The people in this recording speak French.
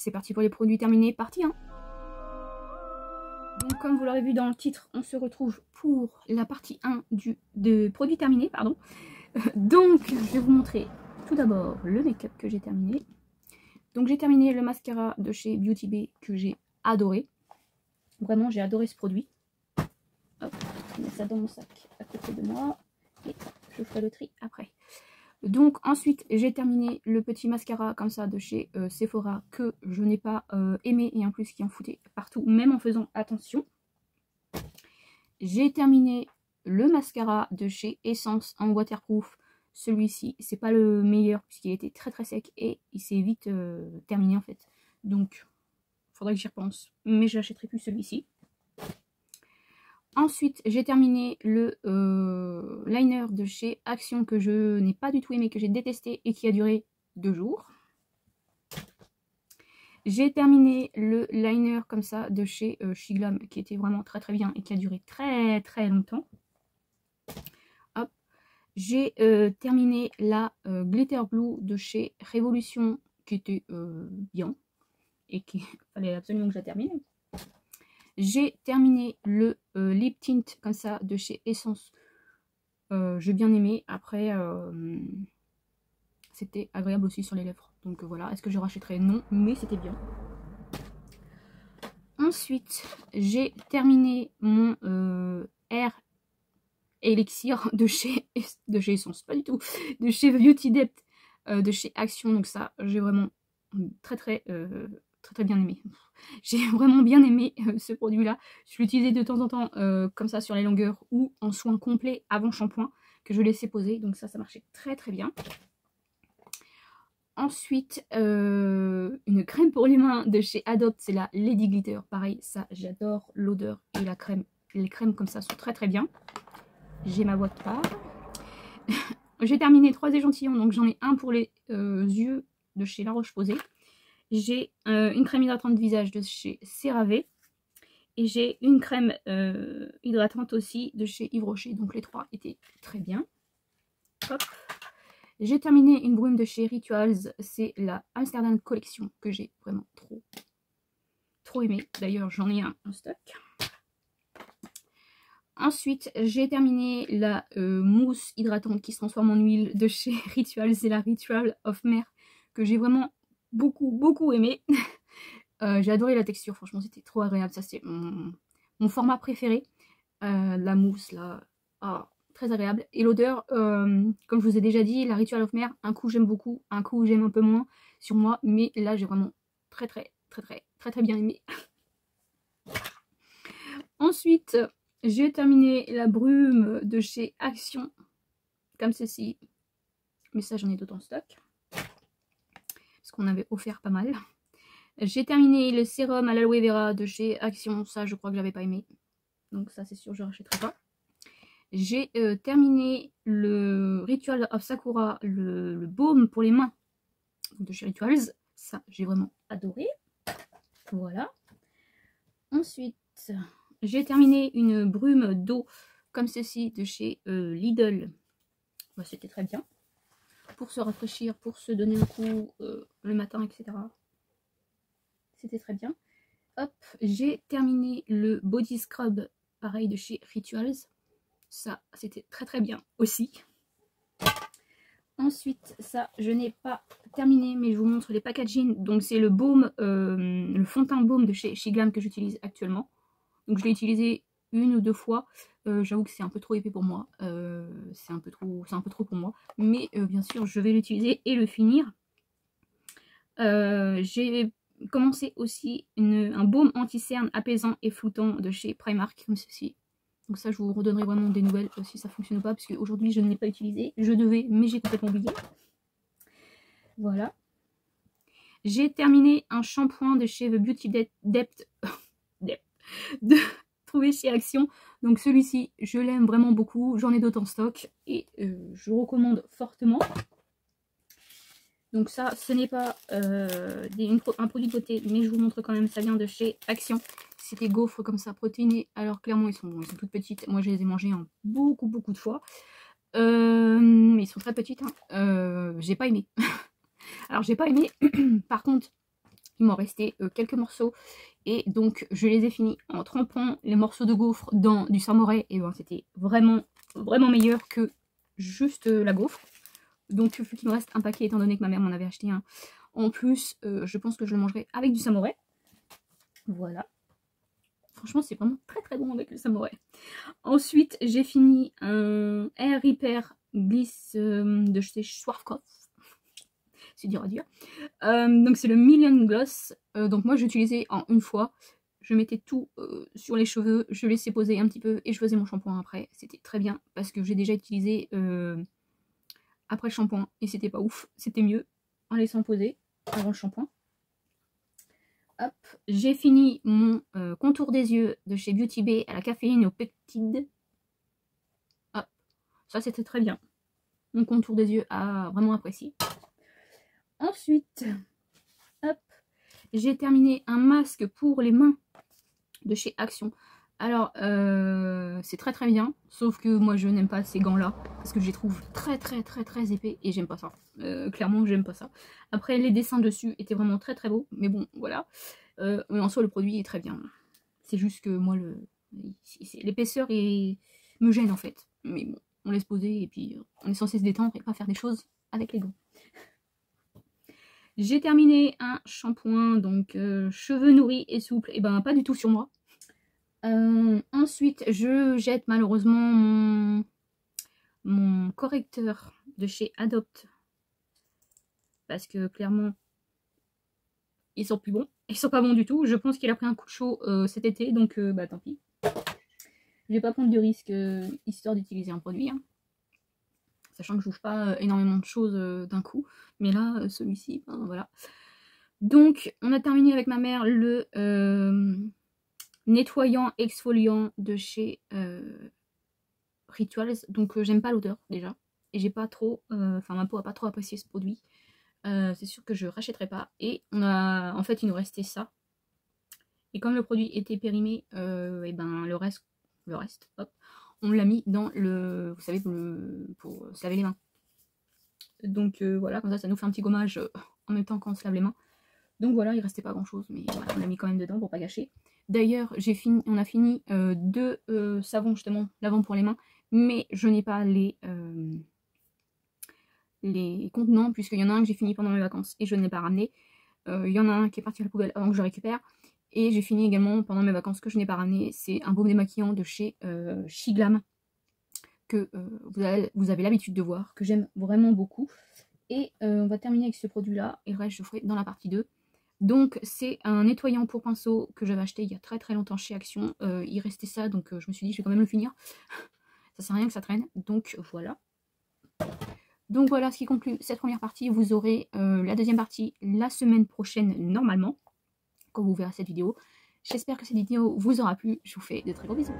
c'est parti pour les produits terminés, partie 1. Donc comme vous l'aurez vu dans le titre, on se retrouve pour la partie 1 de produits terminés, pardon. Donc je vais vous montrer tout d'abord le make-up que j'ai terminé. Donc j'ai terminé le mascara de chez Beauty Bay que j'ai adoré. Vraiment j'ai adoré ce produit. Hop, je mets ça dans mon sac à côté de moi et je ferai le tri après. Donc ensuite j'ai terminé le petit mascara comme ça de chez Sephora que je n'ai pas aimé et en plus qui en foutait partout même en faisant attention. J'ai terminé le mascara de chez Essence en waterproof. Celui-ci c'est pas le meilleur puisqu'il était très très sec et il s'est vite terminé en fait. Donc il faudrait que j'y repense mais je n'achèterai plus celui-ci. Ensuite, j'ai terminé le liner de chez Action que je n'ai pas du tout aimé, que j'ai détesté et qui a duré 2 jours. J'ai terminé le liner comme ça de chez Shiglam qui était vraiment très très bien et qui a duré très très longtemps. Hop. J'ai terminé la Glitter Glue de chez Révolution qui était bien et qu'il fallait absolument que je la termine. J'ai terminé le lip tint comme ça de chez Essence. J'ai bien aimé. Après, c'était agréable aussi sur les lèvres. Donc voilà. Est-ce que je rachèterai? Non, mais c'était bien. Ensuite, j'ai terminé mon Air Elixir de chez Essence. Pas du tout. De chez Beauty Depth de chez Action. Donc ça, j'ai vraiment très bien aimé. J'ai vraiment bien aimé ce produit là. Je l'utilisais de temps en temps comme ça sur les longueurs ou en soin complet avant shampoing que je laissais poser. Donc ça marchait très très bien. Ensuite une crème pour les mains de chez Adopt, c'est la Lady Glitter. Pareil, ça j'adore l'odeur et la crème. Les crèmes comme ça sont très très bien. J'ai ma boîte part. J'ai terminé 3 échantillons, donc j'en ai un pour les yeux de chez La Roche-Posay. J'ai une crème hydratante de visage de chez CeraVe. Et j'ai une crème hydratante aussi de chez Yves Rocher. Donc les 3 étaient très bien. J'ai terminé une brume de chez Rituals. C'est la Amsterdam Collection que j'ai vraiment trop aimé. D'ailleurs j'en ai un en stock. Ensuite j'ai terminé la mousse hydratante qui se transforme en huile de chez Rituals. C'est la Ritual of Mer que j'ai vraiment beaucoup aimé. J'ai adoré la texture, franchement c'était trop agréable. Ça c'est mon format préféré. La mousse là, très agréable. Et l'odeur, comme je vous ai déjà dit, la Ritual of Mer, un coup j'aime beaucoup, un coup j'aime un peu moins sur moi, mais là j'ai vraiment très bien aimé. Ensuite j'ai terminé la brume de chez Action comme ceci, mais ça j'en ai d'autres en stock parce qu'on avait offert pas mal. J'ai terminé le sérum à l'aloe vera de chez Action. Ça, je crois que j'avais pas aimé. Donc ça, c'est sûr, je ne rachèterai pas. J'ai terminé le Ritual of Sakura, le baume pour les mains de chez Rituals. Ça, j'ai vraiment adoré. Voilà. Ensuite, j'ai terminé une brume d'eau comme ceci de chez Lidl. Bah, c'était très bien. Pour se rafraîchir, pour se donner un coup le matin, etc. C'était très bien. Hop, j'ai terminé le body scrub, pareil de chez Rituals. Ça, c'était très bien aussi. Ensuite, ça, je n'ai pas terminé, mais je vous montre les packaging. Donc, c'est le baume, le fond de teint baume de chez Shiglam que j'utilise actuellement. Donc, je l'ai utilisé 1 ou 2 fois. J'avoue que c'est un peu trop épais pour moi. C'est un peu trop pour moi. Mais bien sûr, je vais l'utiliser et le finir. J'ai commencé aussi un baume anti-cerne apaisant et floutant de chez Primark, comme ceci. Donc ça, je vous redonnerai vraiment des nouvelles si ça fonctionne ou pas, parce qu'aujourd'hui, je ne l'ai pas utilisé. Je devais, mais j'ai complètement oublié. Voilà. J'ai terminé un shampoing de chez The Beauty Depth de trouver chez Action. Donc celui-ci, je l'aime vraiment beaucoup. J'en ai d'autres en stock et je recommande fortement. Donc ça, ce n'est pas un produit de beauté, mais je vous montre quand même, ça vient de chez Action. C'est des gaufres comme ça, protéinées. Alors clairement, ils sont toutes petites. Moi, je les ai mangées en beaucoup de fois. Mais ils sont très petites. Hein. J'ai pas aimé. Alors, j'ai pas aimé. Par contre, il m'en restait quelques morceaux. Et donc je les ai finis en trempant les morceaux de gaufre dans du samouraï. Et bon, c'était vraiment, vraiment meilleur que juste la gaufre. Donc vu qu'il me reste un paquet, étant donné que ma mère m'en avait acheté un. En plus, je pense que je le mangerai avec du samouraï. Voilà. Franchement, c'est vraiment très très bon avec le samouraï. Ensuite, j'ai fini un Air Repair Bliss de chez Schwarzkopf. C'est dur à dire. Donc c'est le Million Gloss. Donc moi j'utilisais en une fois. Je mettais tout sur les cheveux, je laissais poser un petit peu et je faisais mon shampoing après. C'était très bien parce que j'ai déjà utilisé après le shampoing et c'était pas ouf. C'était mieux en laissant poser avant le shampoing. Hop, j'ai fini mon contour des yeux de chez Beauty Bay à la caféine au peptide. Hop, ça c'était très bien. Mon contour des yeux a vraiment apprécié. Ensuite, hop, j'ai terminé un masque pour les mains de chez Action. Alors, c'est très très bien, sauf que moi je n'aime pas ces gants-là, parce que je les trouve très épais, et j'aime pas ça. Clairement, j'aime pas ça. Après, les dessins dessus étaient vraiment très très beaux, mais bon, voilà. Mais en soi, le produit est très bien. C'est juste que moi, l'épaisseur me gêne en fait. Mais bon, on laisse poser, et puis on est censé se détendre et pas faire des choses avec les gants. J'ai terminé un shampoing, donc cheveux nourris et souples, et ben pas du tout sur moi. Ensuite, je jette malheureusement mon correcteur de chez Adopt. Parce que clairement, ils sont plus bons. Ils sont pas bons du tout. Je pense qu'il a pris un coup de chaud cet été, donc bah tant pis. Je vais pas prendre de risque histoire d'utiliser un produit. Hein. Sachant que je n'ouvre pas énormément de choses d'un coup. Mais là, celui-ci, ben, voilà. Donc, on a terminé avec ma mère le nettoyant exfoliant de chez Rituals. Donc, j'aime pas l'odeur déjà. Et j'ai pas trop, enfin ma peau a pas trop apprécié ce produit. C'est sûr que je rachèterai pas. Et on a, en fait, il nous restait ça. Et comme le produit était périmé, et ben le reste, hop, on l'a mis dans le, vous savez, pour se laver les mains. Donc voilà, comme ça nous fait un petit gommage en même temps qu'on se lave les mains. Donc voilà, il restait pas grand chose, mais voilà, on l'a mis quand même dedans pour pas gâcher. D'ailleurs, on a fini deux savons justement, lavant pour les mains, mais je n'ai pas les contenants, puisqu'il y en a un que j'ai fini pendant mes vacances et je ne l'ai pas ramené. Il y en a un qui est parti à la poubelle avant que je le récupère. Et j'ai fini également pendant mes vacances que je n'ai pas ramené. C'est un baume démaquillant de chez Shiglam, que vous avez l'habitude de voir, que j'aime vraiment beaucoup. Et on va terminer avec ce produit-là. Et le reste, je ferai dans la partie 2. Donc, c'est un nettoyant pour pinceau que j'avais acheté il y a très longtemps chez Action. Il restait ça, donc je me suis dit, je vais quand même le finir. Ça sert à rien que ça traîne. Donc, voilà. Donc voilà ce qui conclut cette première partie. Vous aurez la deuxième partie la semaine prochaine normalement, quand vous verrez cette vidéo. J'espère que cette vidéo vous aura plu. Je vous fais de très gros bisous.